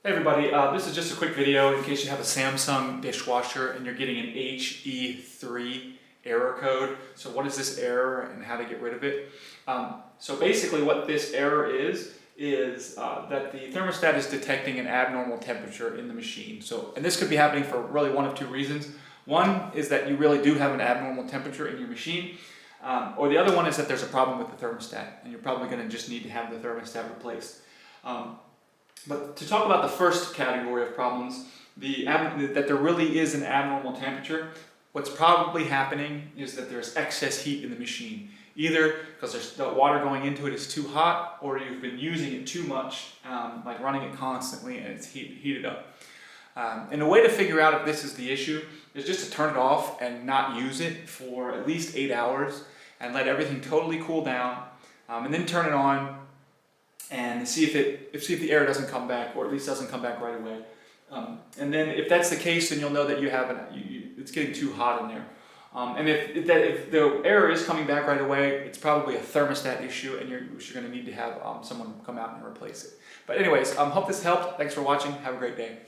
Hey everybody, this is just a quick video in case you have a Samsung dishwasher and you're getting an HE3 error code. So what is this error and how to get rid of it? So basically what this error is that the thermostat is detecting an abnormal temperature in the machine. And this could be happening for really one of two reasons. One is that you really do have an abnormal temperature in your machine, or the other one is that there's a problem with the thermostat and you're probably going to just need to have the thermostat replaced. But to talk about the first category of problems, that there really is an abnormal temperature, what's probably happening is that there's excess heat in the machine. Either because the water going into it is too hot, or you've been using it too much, like running it constantly and it's heated up. And a way to figure out if this is the issue is just to turn it off and not use it for at least 8 hours and let everything totally cool down, and then turn it on and see if the error doesn't come back, or at least doesn't come back right away. And then if that's the case, then you'll know that you have it's getting too hot in there. And if the error is coming back right away, it's probably a thermostat issue, and you're going to need to have someone come out and replace it. But anyways, hope this helped. Thanks for watching. Have a great day.